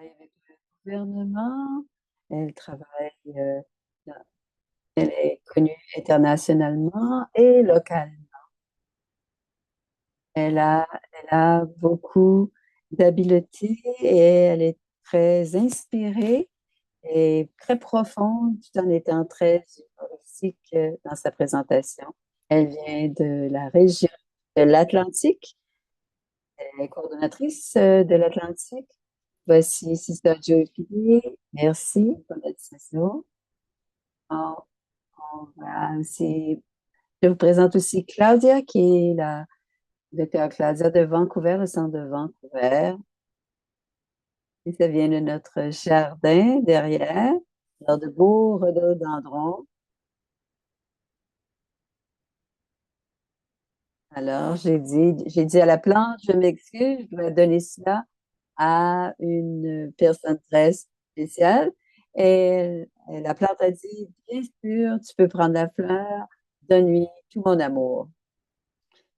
travaille avec le gouvernement. Elle travaille, dans- elle est connue internationalement et localement. Elle a beaucoup d'habileté et elle est très inspirée et très profonde tout en étant très humoristique dans sa présentation. Elle vient de la région de l'Atlantique. Elle est coordonnatrice de l'Atlantique. Voici Sister Jolie. Merci pour la discussion. On, on va aussi, je vous présente aussi Claudia, qui est la docteure Claudia de Vancouver, le centre de Vancouver. Et ça vient de notre jardin derrière, dans de beaux rhododendrons. Alors, j'ai dit à la plante, je m'excuse, je dois donner cela à une personne très spéciale. Et la plante a dit, bien sûr, tu peux prendre la fleur, donne-lui tout mon amour.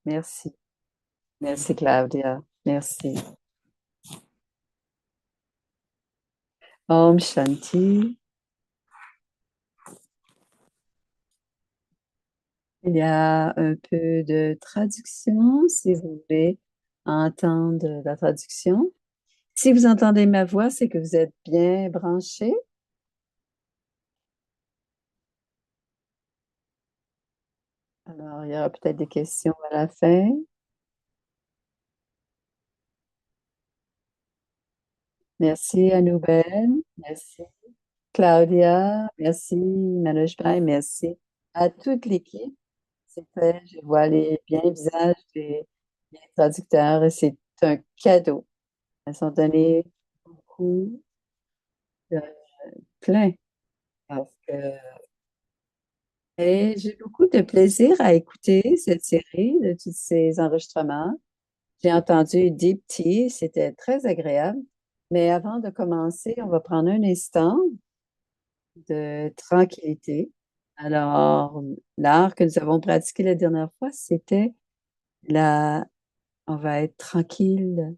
Merci. Merci, Claudia. Merci. Om Shanti. Il y a un peu de traduction, si vous voulez entendre la traduction. Si vous entendez ma voix, c'est que vous êtes bien branché. Alors, il y aura peut-être des questions à la fin. Merci Anoubel. Merci Claudia. Merci Manoj Bhai. Merci à toute l'équipe. Je vois les bien visages des traducteurs et c'est un cadeau. Elles sont données beaucoup de plein. Parce que, et j'ai beaucoup de plaisir à écouter cette série de tous ces enregistrements. J'ai entendu Deep Tea, c'était très agréable. Mais avant de commencer, on va prendre un instant de tranquillité. Alors, l'art que nous avons pratiqué la dernière fois, c'était la... On va être tranquille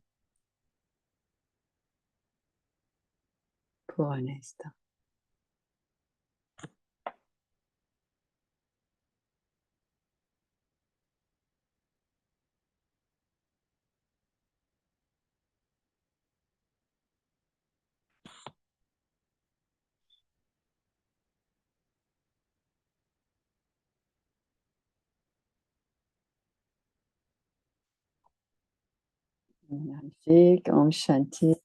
pour un instant. Magnifique, Om Shanti.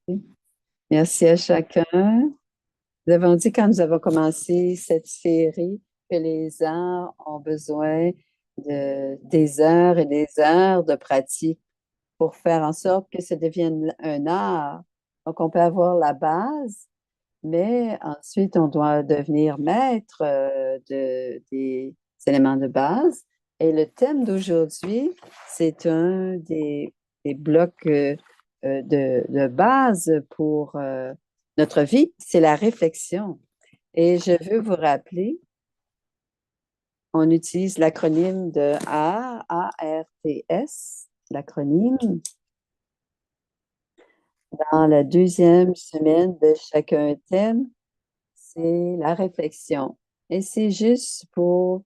Merci à chacun. Nous avons dit quand nous avons commencé cette série que les arts ont besoin des heures et des heures de pratique pour faire en sorte que ça devienne un art. Donc, on peut avoir la base, mais ensuite, on doit devenir maître des éléments de base. Et le thème d'aujourd'hui, c'est un des blocs de base pour notre vie, c'est la réflexion. Et je veux vous rappeler, on utilise l'acronyme de ARTS, l'acronyme dans la deuxième semaine de chacun thème, c'est la réflexion. Et c'est juste pour,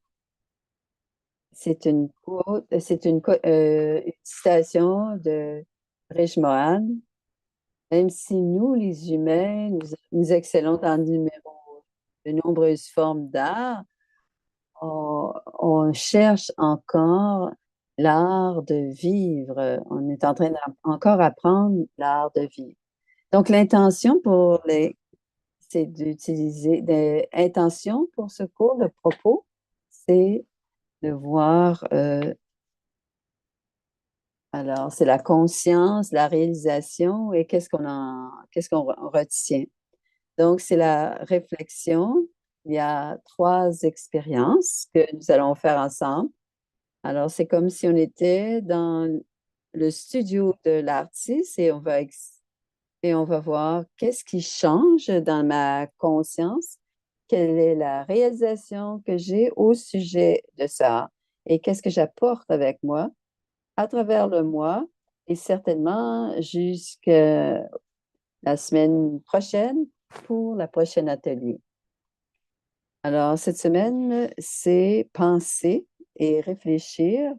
c'est une quote, une citation de Rich Mohan. Même si nous, les humains, nous excellons dans de nombreuses formes d'art, on cherche encore l'art de vivre. On est en train d'encore apprendre l'art de vivre. Donc, l'intention c'est d'utiliser des intentions pour ce cours. Le propos, c'est de voir, alors, c'est la conscience, la réalisation et qu'est-ce qu'on retient. Donc, c'est la réflexion. Il y a trois expériences que nous allons faire ensemble. Alors, c'est comme si on était dans le studio de l'artiste et on va voir qu'est-ce qui change dans ma conscience, quelle est la réalisation que j'ai au sujet de ça et qu'est-ce que j'apporte avec moi à travers le moi et certainement jusqu'à la semaine prochaine pour la prochaine atelier. Alors, cette semaine, c'est penser et réfléchir.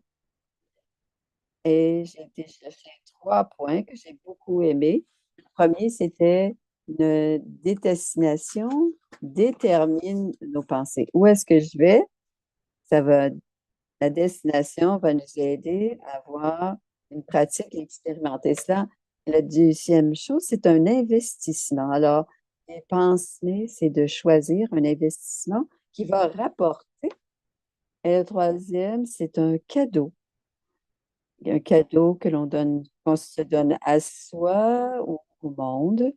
Et j'ai été chercher 3 points que j'ai beaucoup aimés. Le premier, c'était une destination détermine nos pensées. Où est-ce que je vais? Ça va, la destination va nous aider à avoir une pratique et expérimenter cela. La deuxième chose, c'est un investissement. Alors, les pensées, c'est de choisir un investissement qui va rapporter. Et le troisième, c'est un cadeau. Un cadeau que l'on donne, qu'on se donne à soi ou au monde.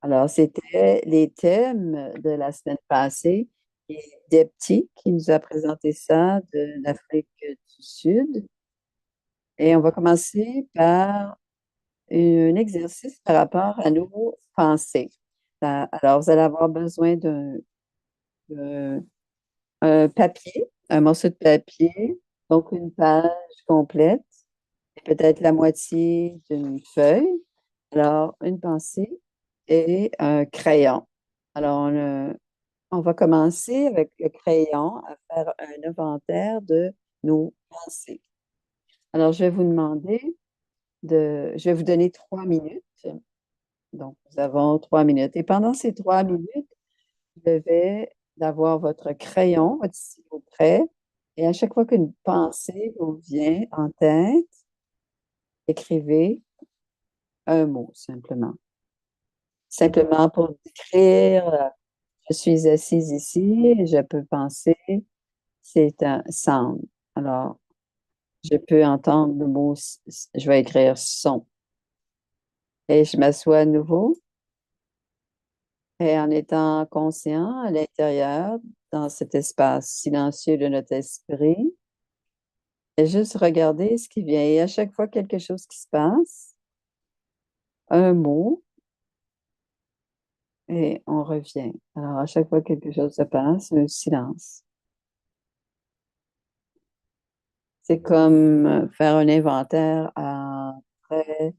Alors, c'était les thèmes de la semaine passée. Et Depti qui nous a présenté ça de l'Afrique du Sud. Et on va commencer par un exercice par rapport à nos pensées. Alors, vous allez avoir besoin d'un- un papier, un morceau de papier, donc une page complète, et peut-être la moitié d'une feuille. Alors, une pensée et un crayon. Alors, on va commencer avec le crayon à faire un inventaire de nos pensées. Alors, je vais vous donner 3 minutes. Donc, nous avons 3 minutes. Et pendant ces 3 minutes, vous devez d'avoir votre crayon, votre stylo prêt. Et à chaque fois qu'une pensée vous vient en tête, écrivez un mot simplement. Simplement pour décrire, je suis assise ici et je peux penser, c'est un sound. Alors, je peux entendre le mot, je vais écrire son. Et je m'assois à nouveau et en étant conscient à l'intérieur, dans cet espace silencieux de notre esprit, et juste regarder ce qui vient. Et à chaque fois quelque chose qui se passe, un mot, et on revient. Alors, à chaque fois quelque chose se passe, un silence. C'est comme faire un inventaire très,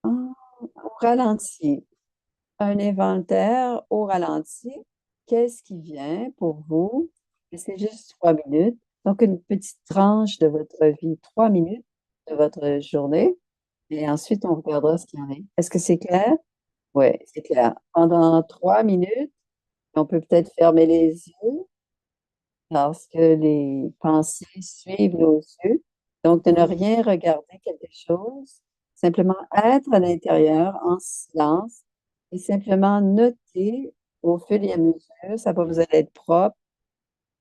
au ralenti. Un inventaire au ralenti. Qu'est-ce qui vient pour vous? Et c'est juste 3 minutes. Donc, une petite tranche de votre vie, 3 minutes de votre journée. Et ensuite, on regardera ce qu'il y en a. Est-ce que c'est clair? Oui, c'est clair. Pendant 3 minutes, on peut peut-être fermer les yeux parce que les pensées suivent nos yeux. Donc, de ne rien regarder quelque chose, simplement être à l'intérieur en silence et simplement noter au fur et à mesure. Ça n'a pas besoin d'être propre,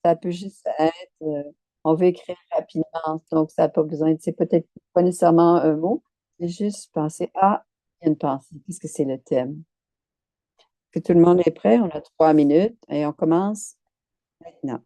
ça peut juste être, on veut écrire rapidement, donc ça n'a pas besoin de, c'est peut-être pas nécessairement un mot, c'est juste penser, ah, il y a une pensée, qu'est-ce que c'est le thème? Que tout le monde est prêt, on a 3 minutes et on commence maintenant.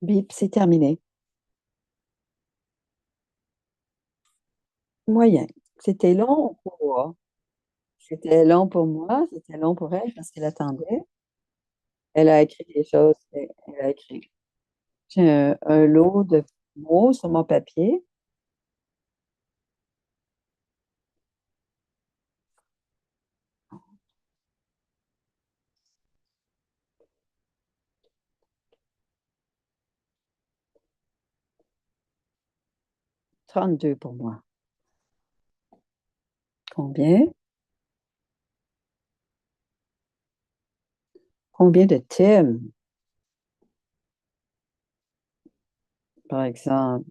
Bip, c'est terminé. Moyen. C'était long pour moi. C'était long pour moi, c'était long pour elle parce qu'elle attendait. Elle a écrit des choses. Elle a écrit. J'ai un lot de mots sur mon papier. 32 pour moi. Combien? Combien de thèmes, par exemple?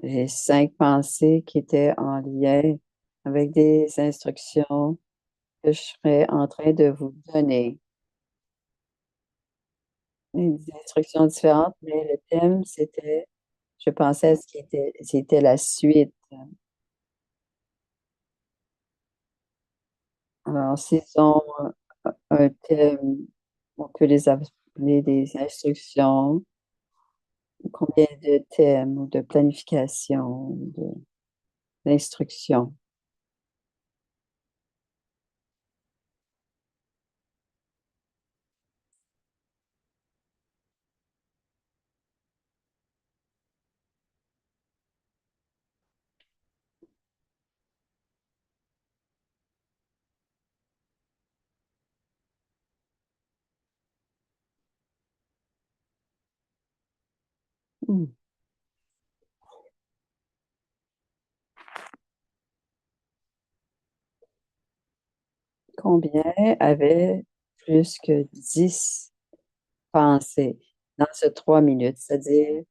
J'ai 5 pensées qui étaient en lien avec des instructions que je serais en train de vous donner. Des instructions différentes, mais le thème, je pensais à c'était la suite. Alors, s'ils ont un thème, on peut les appeler des instructions. Combien de thèmes ou de planification, d'instructions? Hmm. Combien avait plus que 10 pensées dans ce 3 minutes? C'est-à-dire,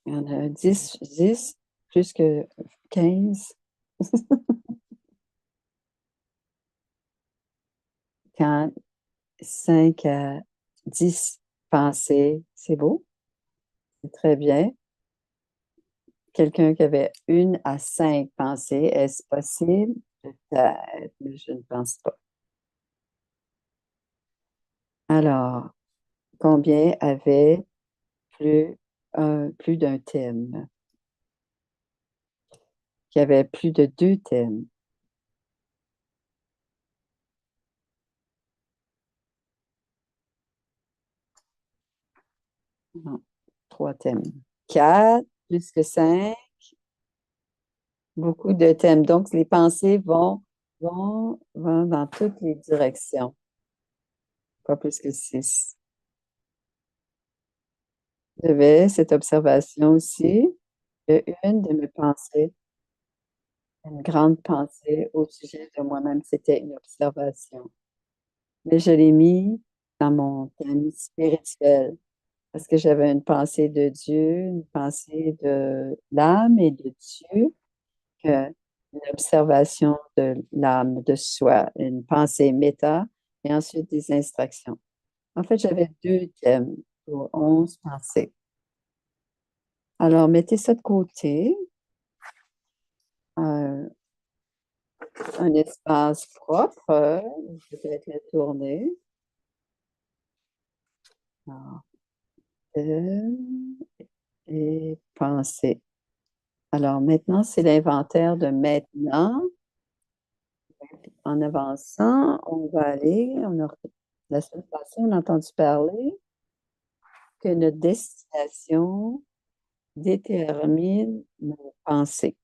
il y en a 10 plus que 15 quand 5 à 10 pensées. C'est beau, c'est très bien. Quelqu'un qui avait 1 à 5 pensées, est-ce possible? Peut-être, mais je ne pense pas. Alors, combien avait plus, plus d'un thème? Qui avait plus de 2 thèmes? Non, 3 thèmes. 4, plus que 5, beaucoup de thèmes. Donc, les pensées vont dans toutes les directions. Pas plus que 6. J'avais cette observation aussi. Une de mes pensées, une grande pensée au sujet de moi-même, c'était une observation. Mais je l'ai mis dans mon thème spirituel parce que j'avais une pensée de Dieu, une pensée de l'âme et de Dieu, que une observation de l'âme, de soi, une pensée méta et ensuite des instructions. En fait, j'avais 2 thèmes pour 11 pensées. Alors, mettez ça de côté, euh, un espace propre, peut-être le tourner. Alors, thème et pensée. Alors, maintenant, c'est l'inventaire de maintenant. En avançant, on va aller, la semaine passée, on a entendu parler que notre destination détermine nos pensées.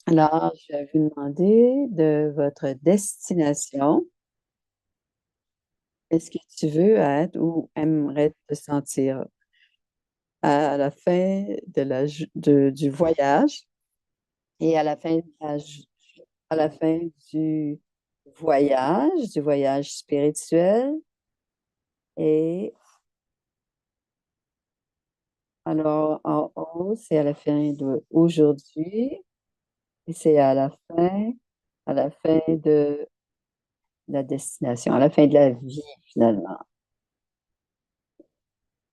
Alors, je vais vous demander de votre destination. Est-ce que tu veux être ou aimerais te sentir à la fin du voyage et à la fin du voyage spirituel et alors, en haut, c'est à la fin d'aujourd'hui et c'est à la fin de la destination, à la fin de la vie, finalement.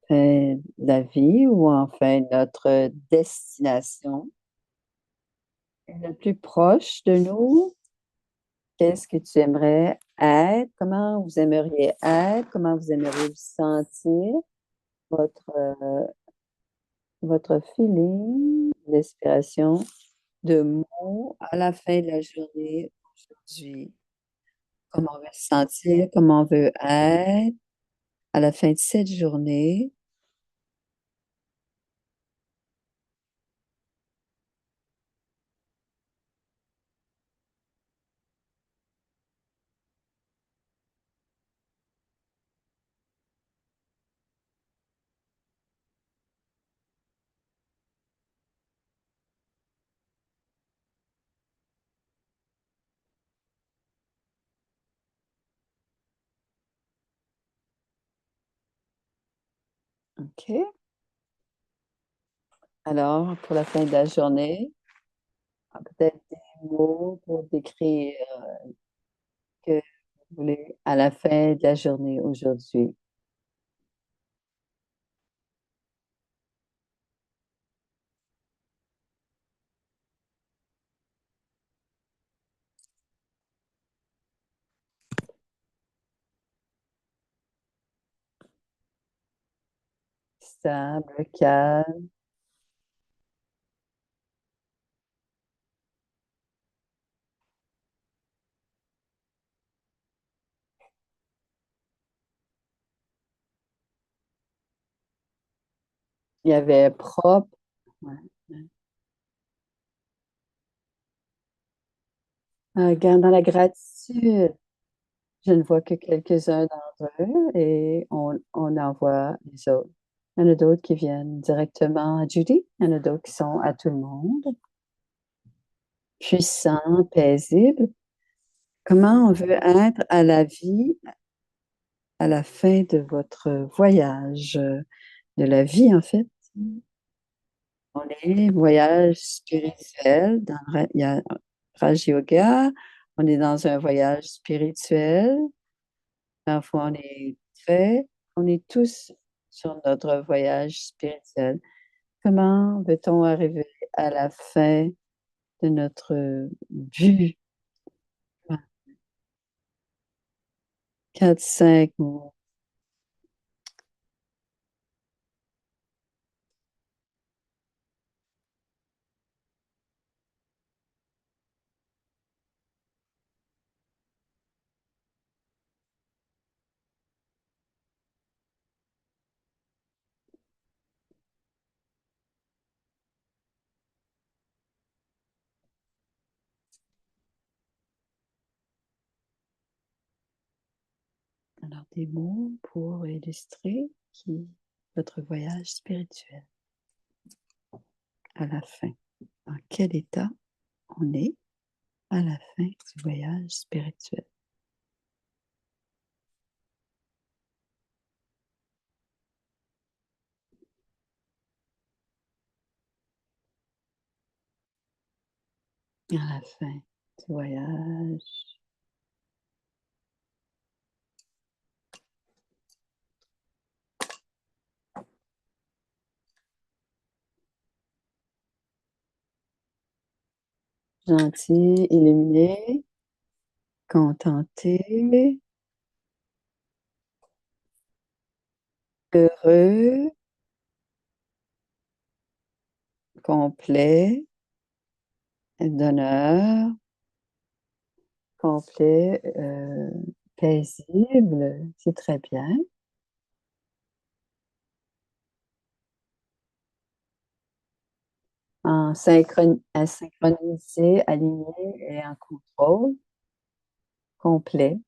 Fin de la vie ou enfin notre destination est la plus proche de nous Qu'est-ce que tu aimerais être? Comment vous aimeriez être? Comment vous aimeriez vous sentir? Votre, votre feeling, l'inspiration de mots à la fin de la journée aujourd'hui. Comment on veut se sentir? Comment on veut être à la fin de cette journée? OK. Alors, pour la fin de la journée, peut-être des mots pour décrire que vous voulez à la fin de la journée aujourd'hui. Stable, calme. Il y avait propre. Ouais. Dans la gratitude, je ne vois que quelques-uns d'entre eux et on envoie les autres. Il y en a d'autres qui viennent directement à Judy. Il y en a d'autres qui sont à tout le monde. Puissant, paisible. Comment on veut être à la vie à la fin de votre voyage, de la vie en fait? On est voyage spirituel, il y a Raj Yoga, on est dans un voyage spirituel, parfois on est tous sur notre voyage spirituel. Comment veut-on arriver à la fin de notre vue? 4, 5 mots. Alors, des mots pour illustrer votre voyage spirituel à la fin. Dans quel état on est à la fin du voyage spirituel? À la fin du voyage. Gentil, illuminé, contenté, heureux, complet, d'honneur, complet, paisible. C'est très bien. Synchronisé, aligné et en contrôle complet.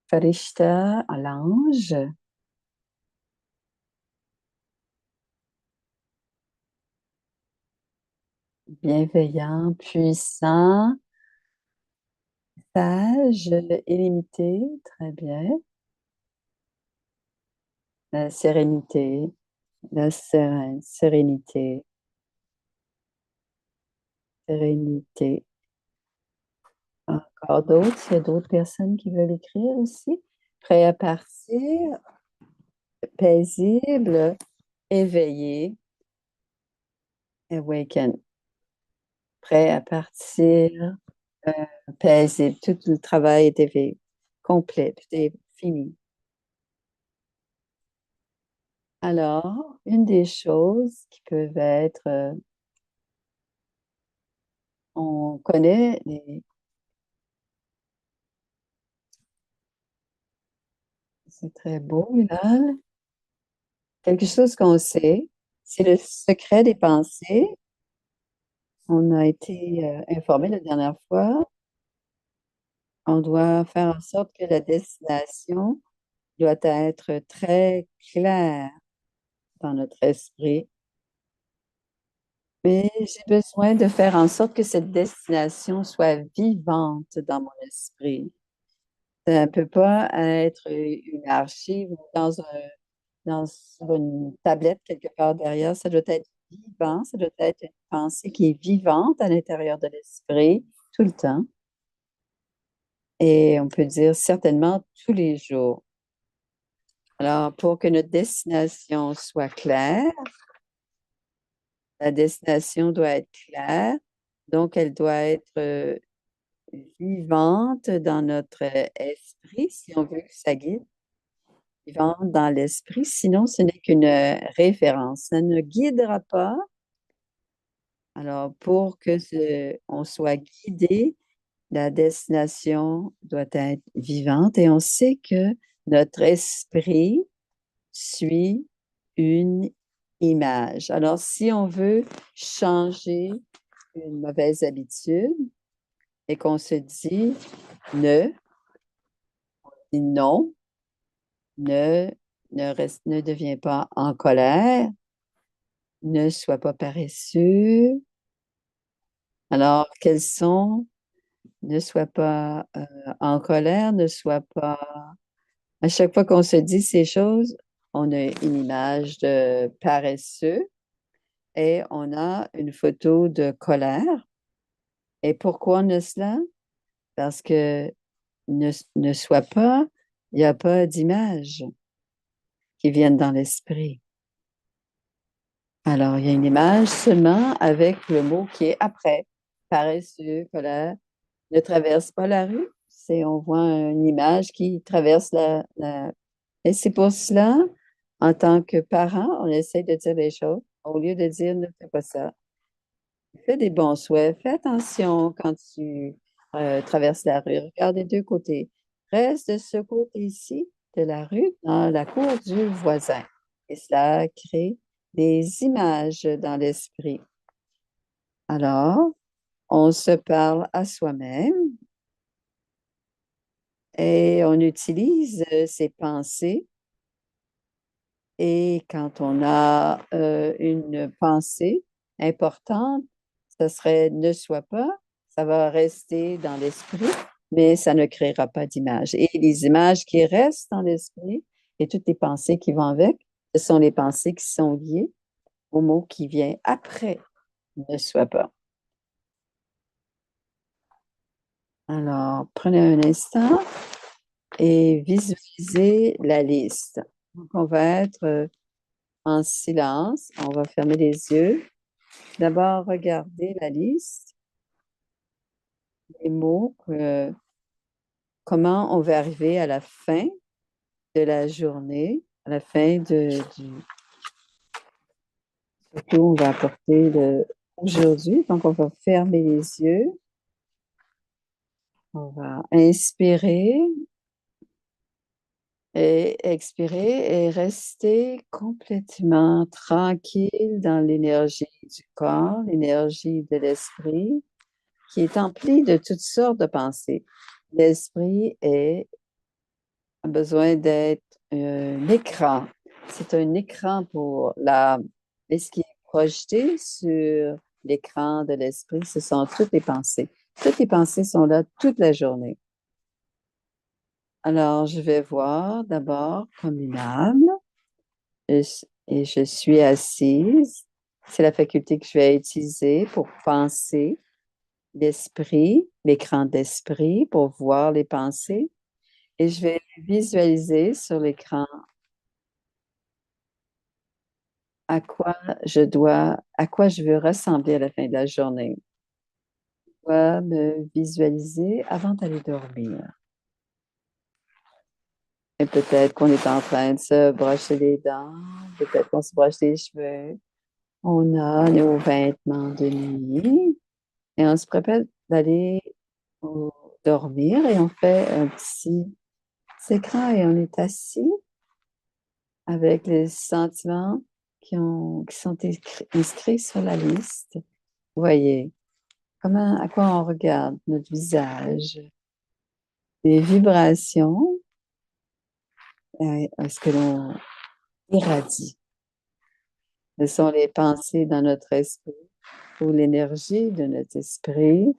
Farishta, l'ange, bienveillant, puissant, sage, illimité, très bien. La sérénité, sérénité, sérénité. Encore d'autres, s'il y a d'autres personnes qui veulent écrire aussi. Prêt à partir, paisible, éveillé, awaken. prêt à partir, euh, paisible. Tout le travail était fait, complet, tout est fini. Alors, une des choses qui peuvent être, on connaît, c'est très beau, là. Quelque chose qu'on sait, c'est le secret des pensées. On a été informé la dernière fois. On doit faire en sorte que la destination doit être très claire dans notre esprit. Mais j'ai besoin de faire en sorte que cette destination soit vivante dans mon esprit. Ça ne peut pas être une archive ou sur une tablette quelque part derrière. Ça doit être vivant, ça doit être une pensée qui est vivante à l'intérieur de l'esprit tout le temps. Et on peut dire certainement tous les jours. Alors, pour que notre destination soit claire, la destination doit être claire, donc elle doit être vivante dans notre esprit, si on veut que ça guide, vivante dans l'esprit, sinon ce n'est qu'une référence. Ça ne guidera pas. Alors, pour que on soit guidé, la destination doit être vivante et on sait que notre esprit suit une image. Alors, si on veut changer une mauvaise habitude et qu'on se dit ne, dit non, ne, ne deviens pas en colère, ne sois pas paresseux. Alors, quels sont, ne sois pas en colère, ne sois pas. À chaque fois qu'on se dit ces choses, on a une image de paresseux et on a une photo de colère. Et pourquoi on a cela? Parce que ne soit pas, il n'y a pas d'image qui viennent dans l'esprit. Alors, il y a une image seulement avec le mot qui est après. Paresseux, colère. Ne traverse pas la rue. On voit une image qui traverse Et c'est pour cela, en tant que parent, on essaie de dire les choses au lieu de dire ne fais pas ça. Fais des bons souhaits. Fais attention quand tu traverses la rue. Regarde des deux côtés. Reste de ce côté-ci de la rue, dans la cour du voisin. Et cela crée des images dans l'esprit. Alors, on se parle à soi-même et on utilise ces pensées. Et quand on a une pensée importante, ça serait ne sois pas, ça va rester dans l'esprit, mais ça ne créera pas d'image. Et les images qui restent dans l'esprit et toutes les pensées qui vont avec, ce sont les pensées qui sont liées au mot qui vient après ne sois pas. Alors, prenez un instant et visualisez la liste. Donc, on va être en silence, on va fermer les yeux. D'abord, regardez la liste, les mots, comment on va arriver à la fin de la journée, à la fin surtout, on va apporter aujourd'hui. Donc, on va fermer les yeux, on va inspirer et expirer et rester complètement tranquille dans l'énergie du corps, l'énergie de l'esprit, qui est emplie de toutes sortes de pensées. L'esprit a besoin d'être un écran. C'est un écran pour l'âme. Et ce qui est projeté sur l'écran de l'esprit, ce sont toutes les pensées. Toutes les pensées sont là toute la journée. Alors, je vais voir d'abord comme une âme et je suis assise. C'est la faculté que je vais utiliser pour penser l'esprit, l'écran d'esprit pour voir les pensées. Et je vais visualiser sur l'écran à quoi à quoi je veux ressembler à la fin de la journée. dois me visualiser avant d'aller dormir. Et peut-être qu'on est en train de se brosser les dents, peut-être qu'on se broche les cheveux. On a nos vêtements de nuit et on se prépare d'aller dormir et on fait un petit écran et on est assis avec les sentiments qui sont inscrits sur la liste. Vous voyez, à quoi on regarde notre visage, les vibrations, ce que l'on irradie. Ce sont les pensées dans notre esprit ou l'énergie de notre esprit.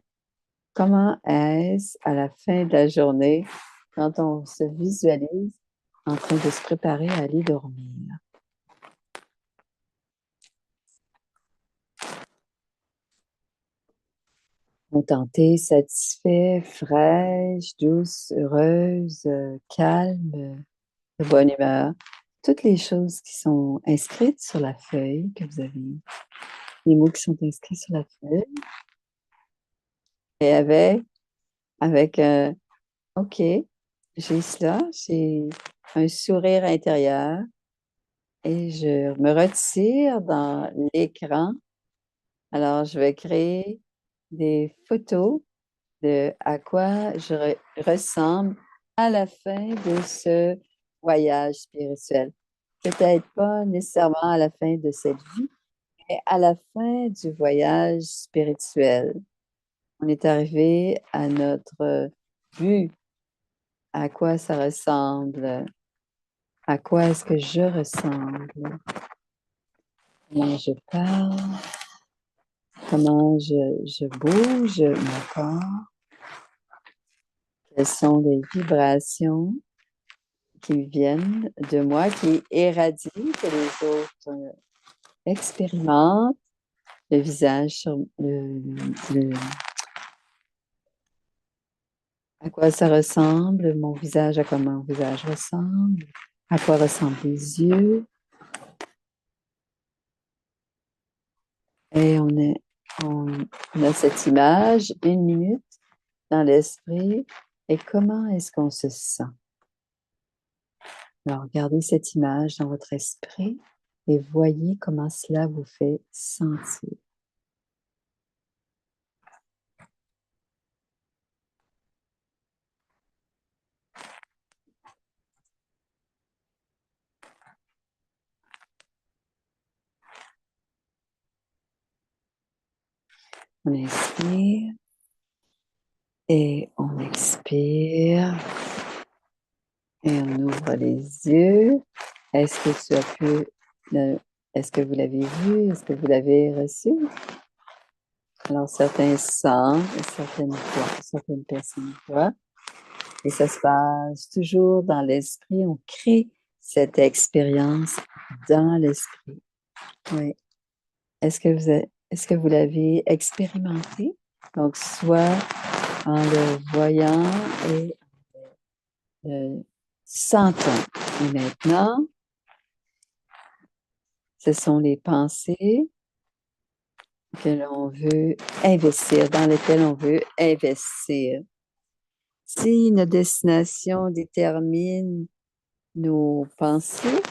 Comment est-ce à la fin de la journée quand on se visualise en train de se préparer à aller dormir? Contentée, satisfait, fraîche, douce, heureuse, calme, de bonne humeur. Toutes les choses qui sont inscrites sur la feuille que vous avez, les mots qui sont inscrits sur la feuille. Et avec OK, j'ai cela, j'ai un sourire intérieur et je me retire dans l'écran. Alors, je vais créer des photos de à quoi je ressemble à la fin de ce voyage spirituel. Peut-être pas nécessairement à la fin de cette vie, mais à la fin du voyage spirituel. On est arrivé à notre but, à quoi ça ressemble, à quoi est-ce que je ressemble, comment je parle, comment je bouge mon corps, quelles sont les vibrations qui viennent de moi, qui irradient, que les autres expérimentent, le visage sur à quoi ça ressemble, mon visage, à quoi mon visage ressemble, à quoi ressemblent les yeux. Et on a cette image, 1 minute dans l'esprit. Et comment est-ce qu'on se sent? Alors, regardez cette image dans votre esprit et voyez comment cela vous fait sentir. On inspire et on expire et on ouvre les yeux. Est-ce que tu as pu, est-ce que vous l'avez vu? Est-ce que vous l'avez reçu? Alors, certains sentent, certaines voient, certaines personnes voient. Et ça se passe toujours dans l'esprit. On crée cette expérience dans l'esprit. Oui. Est-ce que vous l'avez expérimenté? Donc, soit en le voyant et le sentant. Et maintenant, ce sont les pensées que l'on veut investir, dans lesquelles on veut investir. Si notre destination détermine nos pensées,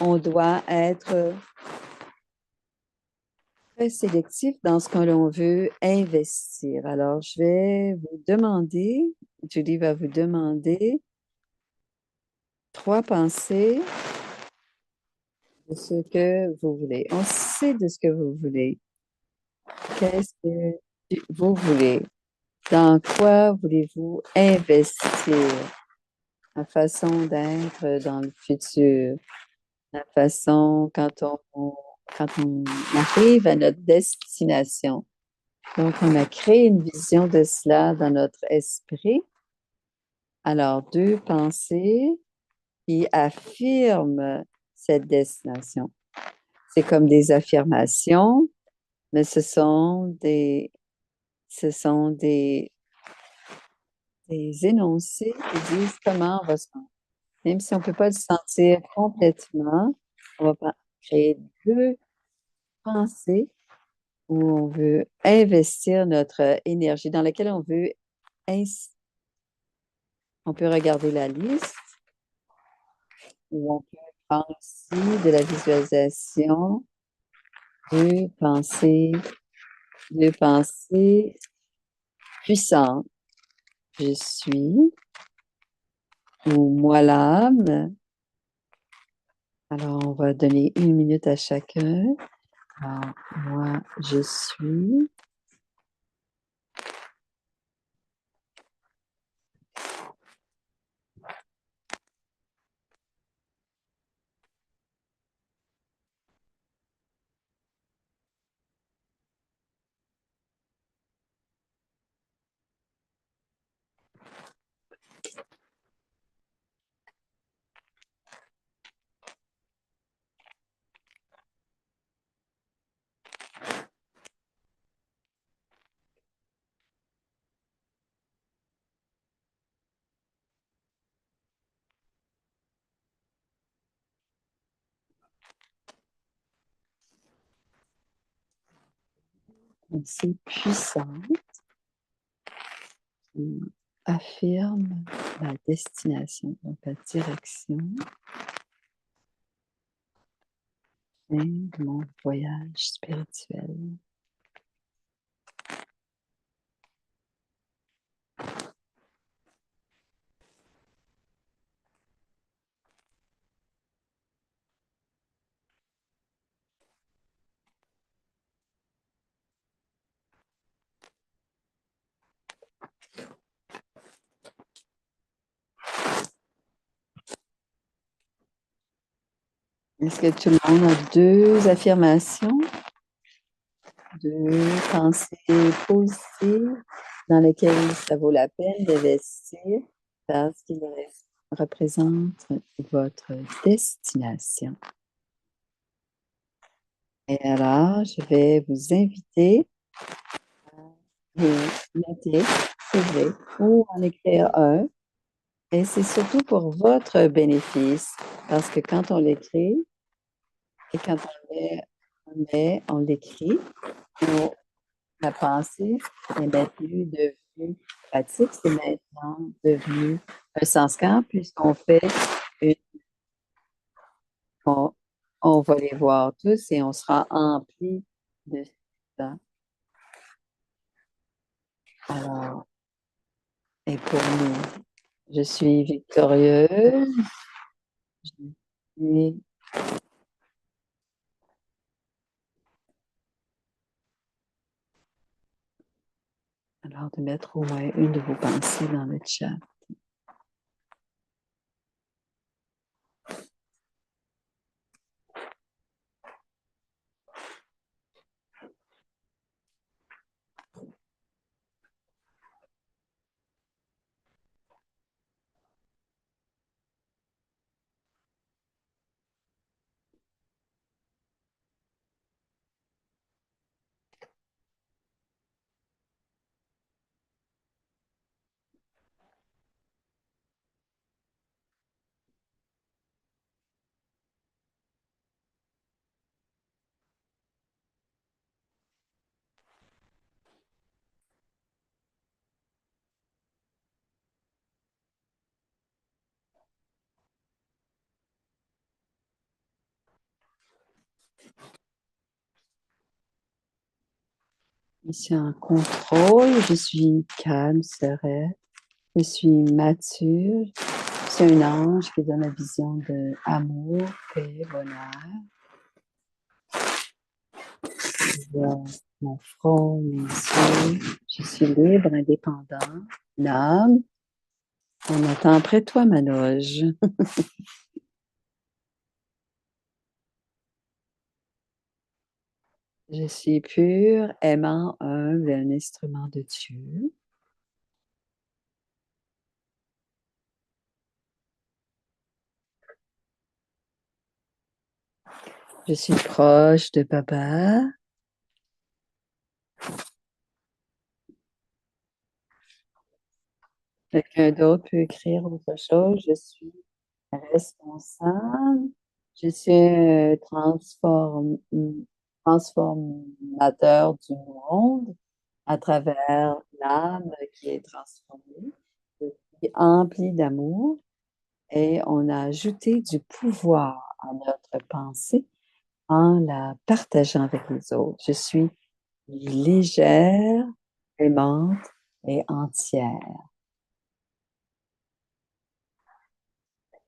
on doit être très sélectif dans ce que l'on veut investir. Alors, je vais vous demander, Julie va vous demander 3 pensées de ce que vous voulez. On sait de ce que vous voulez. Qu'est-ce que vous voulez? Dans quoi voulez-vous investir? La façon d'être dans le futur, la façon quand on arrive à notre destination. Donc, on a créé une vision de cela dans notre esprit. Alors, 2 pensées qui affirment cette destination. C'est comme des affirmations, mais ce sont des énoncés qui disent comment on va se sentir. Même si on ne peut pas le sentir complètement, on va créer 2 pensées où on veut investir notre énergie, dans laquelle on veut on peut regarder la liste ou on peut prendre aussi de la visualisation, deux pensées, deux pensées puissantes. Je suis ou moi l'âme. Alors, on va donner 1 minute à chacun. Alors, moi, je suis. Pensée puissante qui affirme la destination, donc la direction de mon voyage spirituel. Est-ce que tout le monde a deux affirmations, deux pensées positives dans lesquelles ça vaut la peine d'investir parce qu'ils représentent votre destination? Et alors, je vais vous inviter à vous noter, c'est vrai, ou en écrire un. Et c'est surtout pour votre bénéfice, parce que quand on l'écrit et quand on l'écrit, on- la pensée est maintenant devenue pratique, c'est maintenant devenu un sanskar, puisqu'on fait une, on, on va les voir tous et on sera empli de ça. Alors, et pour nous, je suis victorieuse, et alors de mettre au moins une de vos pensées dans le chat. Je suis en contrôle, je suis calme, sereine, je suis mature, je suis un ange qui donne la vision de amour, paix, bonheur. Je vois mon front, mes yeux, je suis libre, indépendant, une âme. On attend près de toi, Manoj. Je suis pur, aimant, humble, un instrument de Dieu. Je suis proche de Baba. Quelqu'un d'autre peut écrire autre chose. Je suis responsable. Je suis transforme, transformateur du monde à travers l'âme qui est transformée, qui est emplie d'amour, et on a ajouté du pouvoir à notre pensée en la partageant avec les autres. Je suis légère, aimante et entière.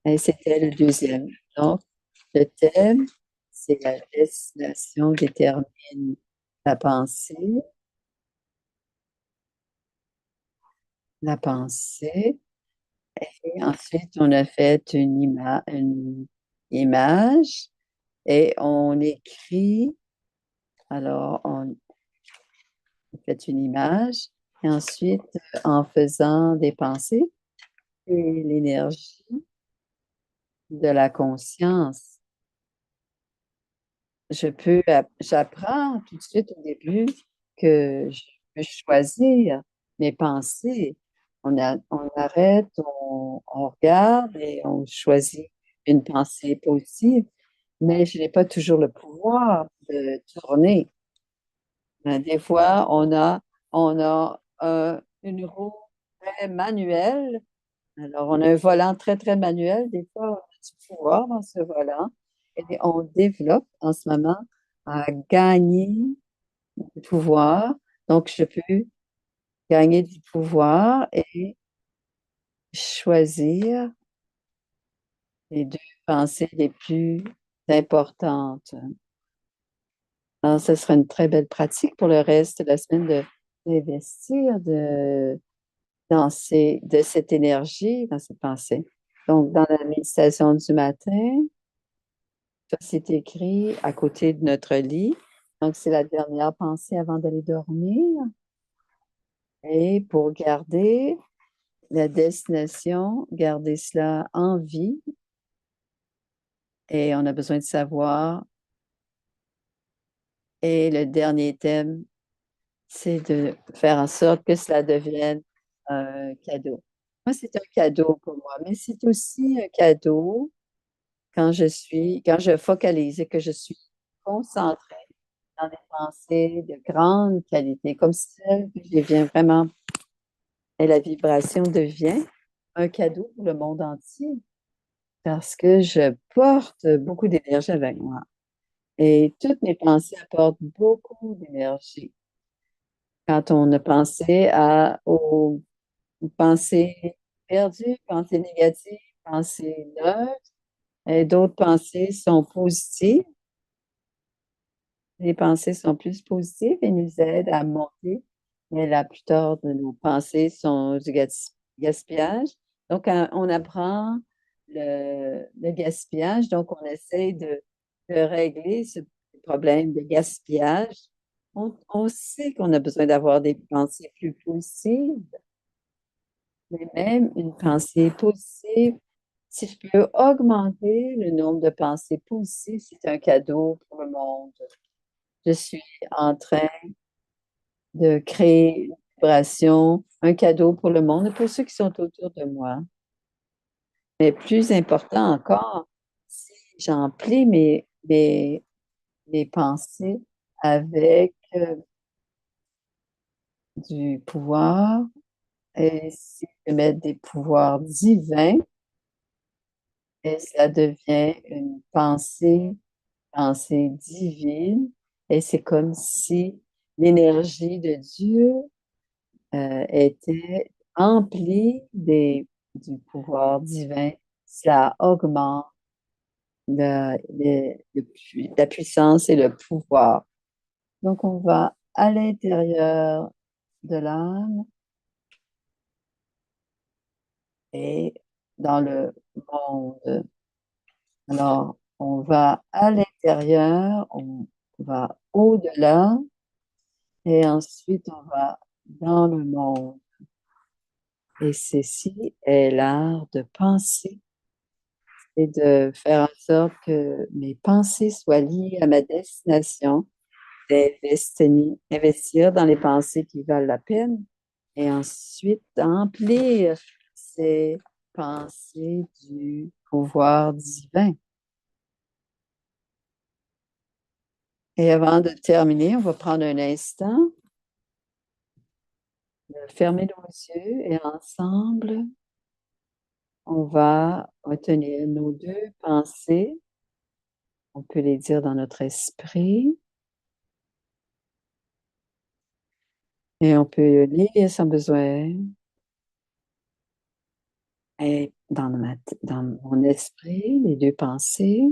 Et c'était le deuxième. Donc, le thème, c'est la destination détermine la pensée, la pensée. Et ensuite, on a fait une image et on écrit. Alors, on fait une image et ensuite, en faisant des pensées et l'énergie de la conscience, j'apprends tout de suite au début que je peux choisir mes pensées. On arrête, on regarde et on choisit une pensée positive, mais je n'ai pas toujours le pouvoir de tourner. Des fois, on a une roue très manuelle. Alors, on a un volant très, très manuel. Des fois, on a du pouvoir dans ce volant. Et on développe en ce moment à gagner du pouvoir. Donc, je peux gagner du pouvoir et choisir les deux pensées les plus importantes. Alors, ce sera une très belle pratique pour le reste de la semaine d'investir de cette énergie, dans cette pensée. Donc, dans la méditation du matin, ça, c'est écrit à côté de notre lit. Donc, c'est la dernière pensée avant d'aller dormir. Et pour garder la destination, garder cela en vie. Et on a besoin de savoir. Et le dernier thème, c'est de faire en sorte que cela devienne un cadeau. Moi, c'est un cadeau pour moi, mais c'est aussi un cadeau quand je focalise et que je suis concentrée dans des pensées de grande qualité, comme celle que je viens vraiment, et la vibration devient un cadeau pour le monde entier parce que je porte beaucoup d'énergie avec moi. Et toutes mes pensées apportent beaucoup d'énergie. Quand on a pensé aux pensées perdues, pensées négatives, pensées neutres, et d'autres pensées sont positives. Les pensées sont plus positives et nous aident à monter, mais la plupart de nos pensées sont du gaspillage. Donc, on apprend le gaspillage, donc on essaie de régler ce problème de gaspillage. On sait qu'on a besoin d'avoir des pensées plus positives, mais même une pensée positive, si je peux augmenter le nombre de pensées positives, c'est un cadeau pour le monde. Je suis en train de créer une vibration, un cadeau pour le monde et pour ceux qui sont autour de moi. Mais plus important encore, si j'emplis mes pensées avec du pouvoir et si je mets des pouvoirs divins, et ça devient une pensée divine, et c'est comme si l'énergie de Dieu était empli du pouvoir divin. Cela augmente la puissance et le pouvoir. Donc, on va à l'intérieur de l'âme et dans le monde. Alors, on va à l'intérieur, on va au-delà et ensuite on va dans le monde. Et ceci est l'art de penser et de faire en sorte que mes pensées soient liées à ma destination, investir dans les pensées qui valent la peine et ensuite remplir ces pensées du pouvoir divin. Et avant de terminer, on va prendre un instant, fermer nos yeux et ensemble, on va retenir nos deux pensées. On peut les dire dans notre esprit et on peut les lire sans besoin. Et dans mon esprit, les deux pensées,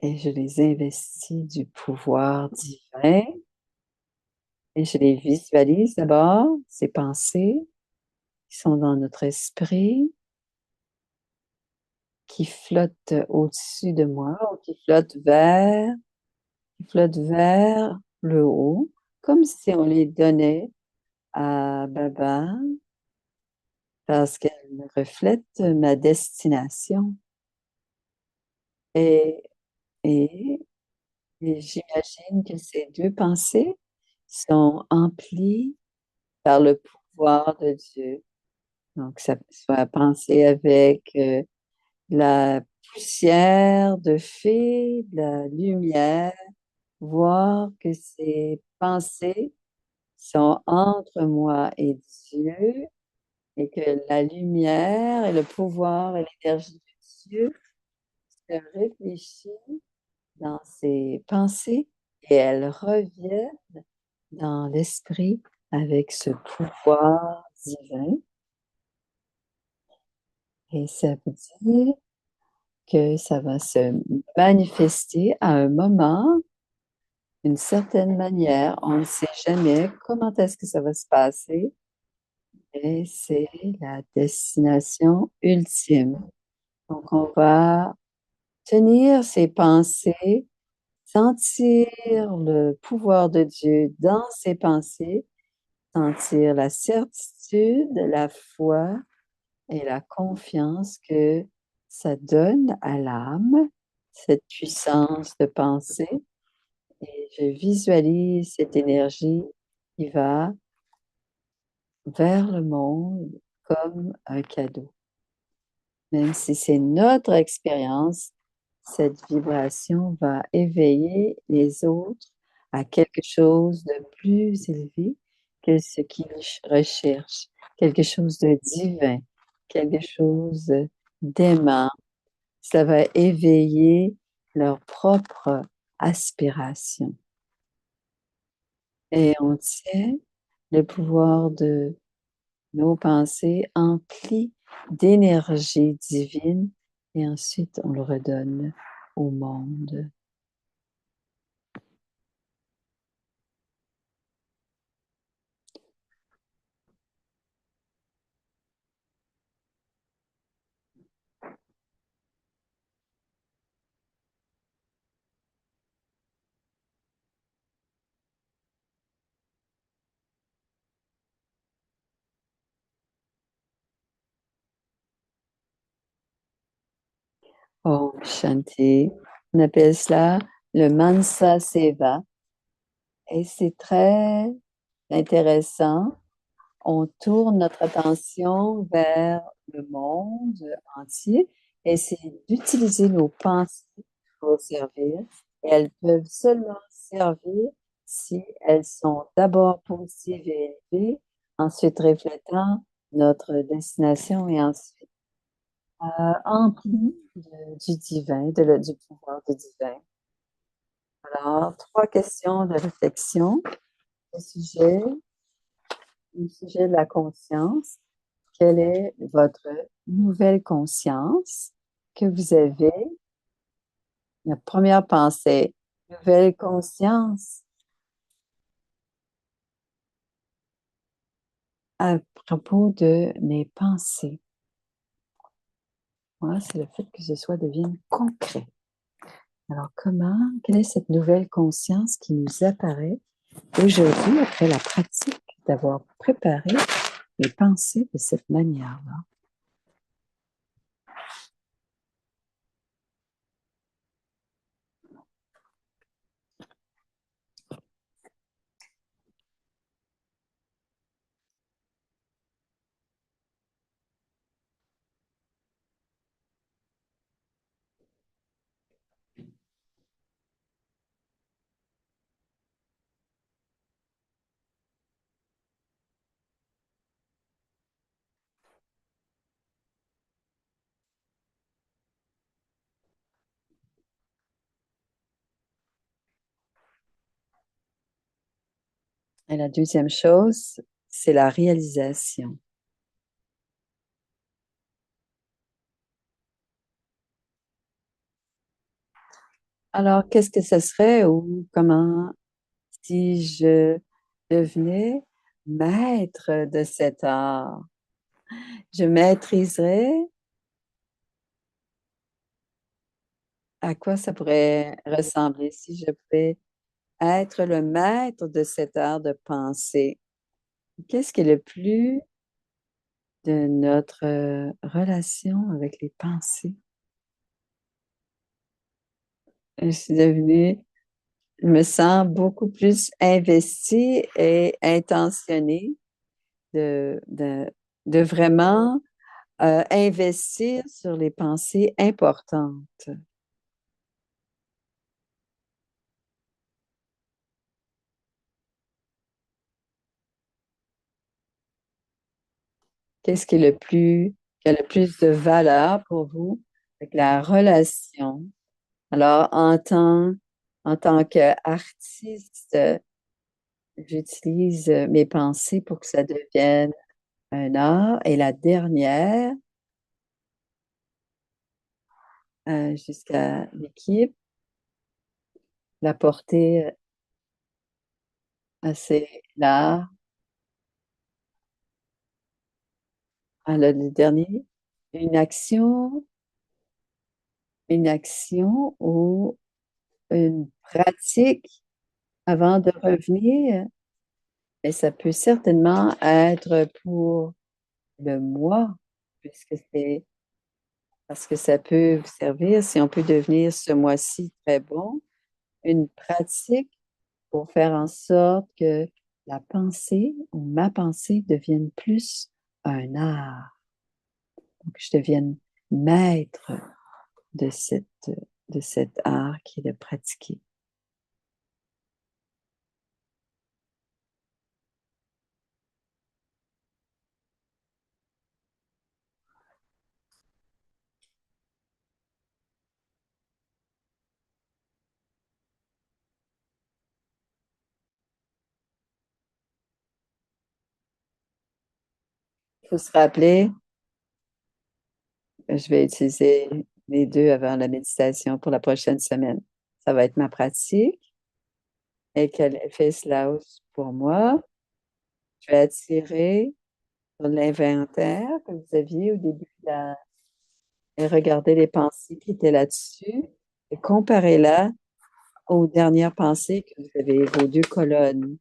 et je les investis du pouvoir divin et je les visualise d'abord, ces pensées qui sont dans notre esprit, qui flottent au-dessus de moi, ou qui flottent vers le haut, comme si on les donnait à Baba, parce qu'elles reflètent ma destination. Et, et, et j'imagine que ces deux pensées sont emplies par le pouvoir de Dieu. Donc, ça peut soit penser avec la poussière de fée, de la lumière, voir que ces pensées sont entre moi et Dieu et que la lumière et le pouvoir et l'énergie de Dieu se réfléchit dans ces pensées et elles reviennent dans l'esprit avec ce pouvoir divin. Et ça veut dire que ça va se manifester à un moment, d'une certaine manière. On ne sait jamais comment est-ce que ça va se passer, et c'est la destination ultime. Donc, on va tenir ses pensées, sentir le pouvoir de Dieu dans ses pensées, sentir la certitude, la foi et la confiance que ça donne à l'âme, cette puissance de pensée. Et je visualise cette énergie qui va vers le monde comme un cadeau. Même si c'est notre expérience, cette vibration va éveiller les autres à quelque chose de plus élevé que ce qu'ils recherchent, quelque chose de divin, quelque chose d'aimant. Ça va éveiller leur propre aspiration. Et on tient le pouvoir de nos pensées emplies d'énergie divine et ensuite on le redonne au monde. Om Shanti. On appelle cela le Mansa Seva et c'est très intéressant. On tourne notre attention vers le monde entier et c'est d'utiliser nos pensées pour servir. Et elles peuvent seulement servir si elles sont d'abord positives et élevées, ensuite reflétant notre destination et ensuite emplies du divin, du pouvoir du divin. Alors, trois questions de réflexion au sujet de la conscience. Quelle est votre nouvelle conscience que vous avez? La première pensée, nouvelle conscience à propos de mes pensées. Moi, c'est le fait que ce soit devienne concret. Alors, quelle est cette nouvelle conscience qui nous apparaît aujourd'hui après la pratique d'avoir préparé mes pensées de cette manière-là? Et la deuxième chose, c'est la réalisation. Alors, qu'est-ce que ce serait ou comment, si je devenais maître de cet art, je maîtriserais à quoi ça pourrait ressembler si je pouvais être le maître de cet art de penser. Qu'est-ce qui est le plus de notre relation avec les pensées? Je suis devenue, je me sens beaucoup plus investie et intentionnée de vraiment investir sur les pensées importantes. Qu'est-ce qui est le plus, qui a le plus de valeur pour vous avec la relation? Alors, en tant qu'artiste, j'utilise mes pensées pour que ça devienne un art. Et la dernière, jusqu'à l'équipe, la portée assez large. Alors, le dernier, une action, une action ou une pratique avant de revenir. Et ça peut certainement être pour le moi, puisque c'est parce que ça peut vous servir si on peut devenir ce mois-ci très bon, une pratique pour faire en sorte que la pensée ou ma pensée devienne plus un art, donc que je devienne maître de de cet art qui est de pratiquer. Il faut se rappeler, je vais utiliser les deux avant la méditation pour la prochaine semaine. Ça va être ma pratique et quel effet cela a pour moi. Je vais attirer sur l'inventaire que vous aviez au début et regarder les pensées qui étaient là-dessus et comparer-la aux dernières pensées que vous avez, vos deux colonnes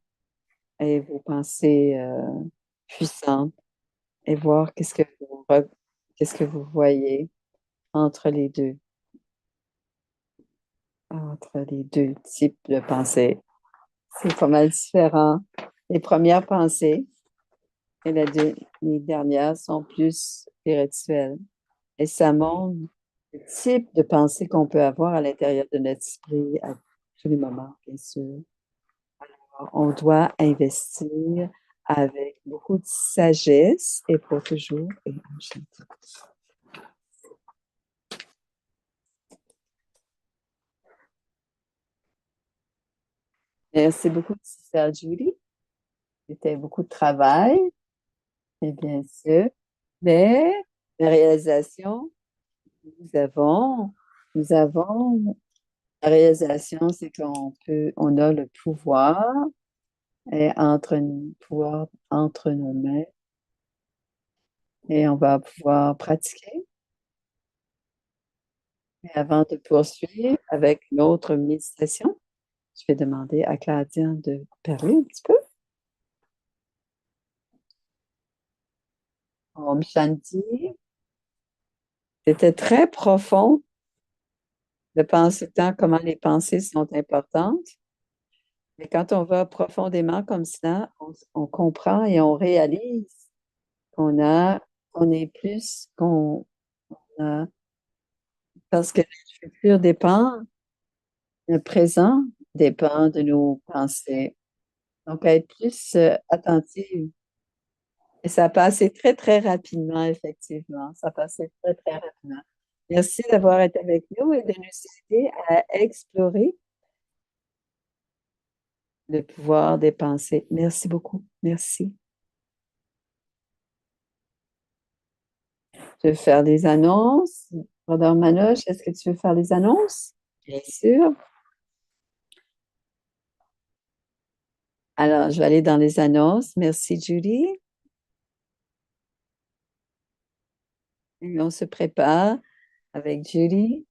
et vos pensées puissantes et voir qu'est-ce que vous voyez entre entre les deux types de pensées. C'est pas mal différent. Les premières pensées et les dernières sont plus spirituelles. Et ça montre le type de pensée qu'on peut avoir à l'intérieur de notre esprit à tous les moments, bien sûr. On doit investir avec beaucoup de sagesse et pour toujours. Et merci beaucoup, Sister Julie. C'était beaucoup de travail, et bien sûr, mais la réalisation, nous avons, nous avons la réalisation, c'est on a le pouvoir pouvoir entre nos mains et on va pouvoir pratiquer. Et avant de poursuivre avec une autre méditation, je vais demander à Claudia de parler un petit peu. Om Shanti. C'était très profond de penser tant comment les pensées sont importantes. Mais quand on va profondément comme ça, on comprend et on réalise qu'on a, on est plus qu'on a, parce que le futur dépend, le présent dépend de nos pensées. Donc, à être plus attentive. Et ça a passé très, très rapidement, effectivement. Ça a passé très, très rapidement. Merci d'avoir été avec nous et de nous aider à explorer le pouvoir des pensées. Merci beaucoup. Merci. Tu veux faire des annonces? Brother Manoche, est-ce que tu veux faire des annonces? Bien sûr. Alors, je vais aller dans les annonces. Merci, Judy. Et on se prépare avec Judy,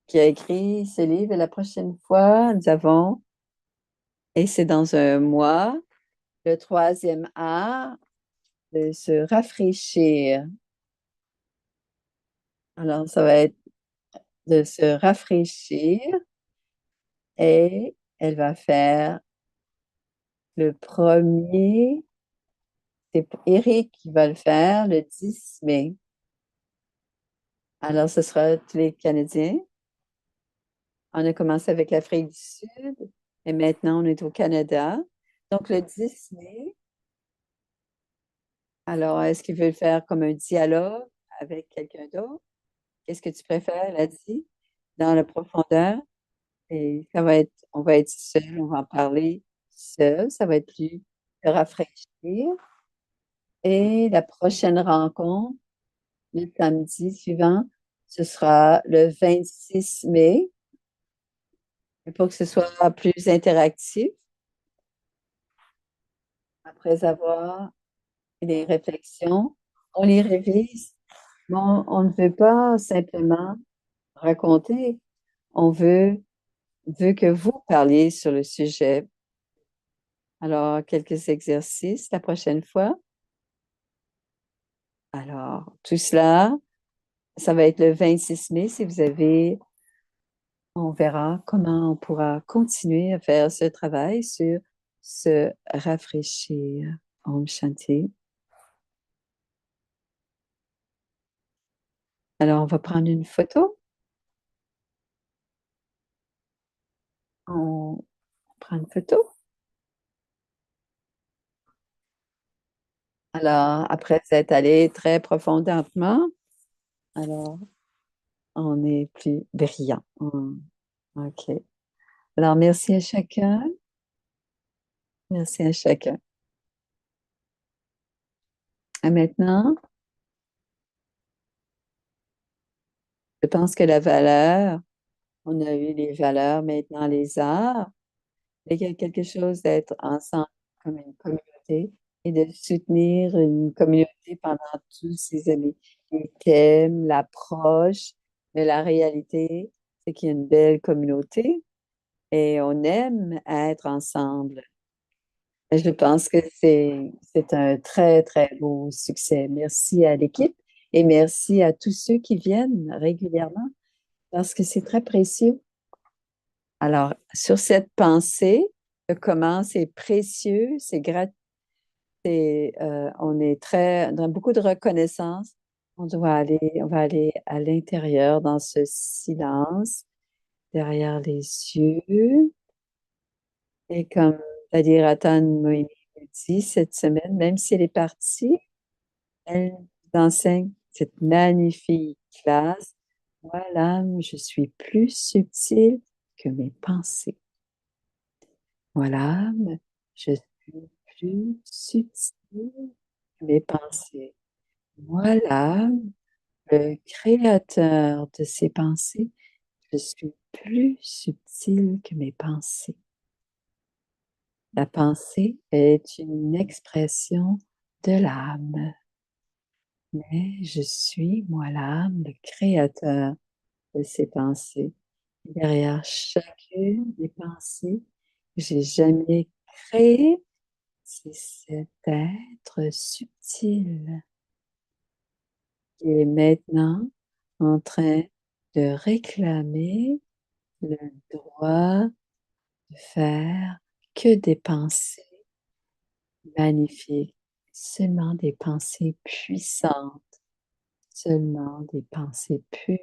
qui a écrit ce livre. Et la prochaine fois, nous avons, et c'est dans un mois, le troisième art de se rafraîchir. Alors, ça va être de se rafraîchir et elle va faire le premier. C'est Eric qui va le faire le 10 mai. Alors, ce sera tous les Canadiens. On a commencé avec l'Afrique du Sud et maintenant on est au Canada. Donc, le 10 mai, alors, est-ce qu'il veut le faire comme un dialogue avec quelqu'un d'autre? Qu'est-ce que tu préfères, là-dessus, dans la profondeur? Et ça va être, on va être seul, on va en parler seul, ça va être plus rafraîchir. Et la prochaine rencontre, le samedi suivant, ce sera le 26 mai. Et pour que ce soit plus interactif, après avoir les réflexions, on les révise. Bon, on ne veut pas simplement raconter, on veut que vous parliez sur le sujet. Alors, quelques exercices la prochaine fois. Alors, tout cela, ça va être le 26 mai. Si vous avez, on verra comment on pourra continuer à faire ce travail sur se rafraîchir. Om Shanti. Alors, on va prendre une photo. On prend une photo. Alors, après être allé très profondément, alors, on est plus brillant. OK. Alors, merci à chacun. Merci à chacun. À maintenant, je pense que la valeur, on a eu les valeurs, maintenant les arts. Il y a quelque chose d'être ensemble comme une communauté et de soutenir une communauté pendant tous ces années. Les thèmes, l'approche, mais la réalité, c'est qu'il y a une belle communauté et on aime être ensemble. Et je pense que c'est un très, très beau succès. Merci à l'équipe et merci à tous ceux qui viennent régulièrement parce que c'est très précieux. Alors, sur cette pensée de comment c'est précieux, c'est gratuit, on est très, dans beaucoup de reconnaissance. On va aller à l'intérieur dans ce silence, derrière les yeux. Et comme Ratan Moïni le dit cette semaine, même si elle est partie, elle nous enseigne cette magnifique classe. Voilà, je suis plus subtile que mes pensées. Voilà, je suis plus subtil que mes pensées. Voilà, le créateur de ces pensées, je suis plus subtil que mes pensées. La pensée est une expression de l'âme, mais je suis, moi, l'âme, le créateur de ces pensées. Derrière chacune des pensées que j'ai jamais créées, c'est cet être subtil qui est maintenant en train de réclamer le droit de faire que des pensées magnifiques, seulement des pensées puissantes, seulement des pensées pures,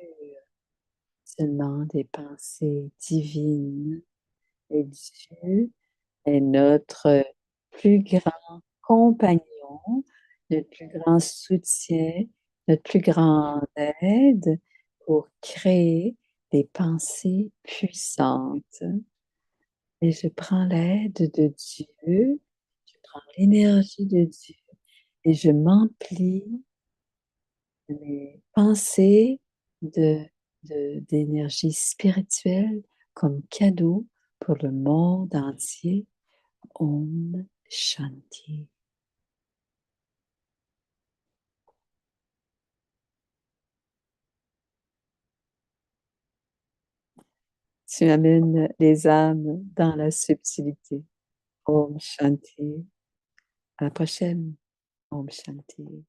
seulement des pensées divines. Et Dieu est notre plus grand compagnon, notre plus grand soutien, notre plus grande aide pour créer des pensées puissantes. Et je prends l'aide de Dieu, je prends l'énergie de Dieu et je m'emplis mes pensées d'énergie spirituelle comme cadeau pour le monde entier. Om Shanti. Tu amènes les âmes dans la subtilité. Om Shanti. À la prochaine. Om Shanti.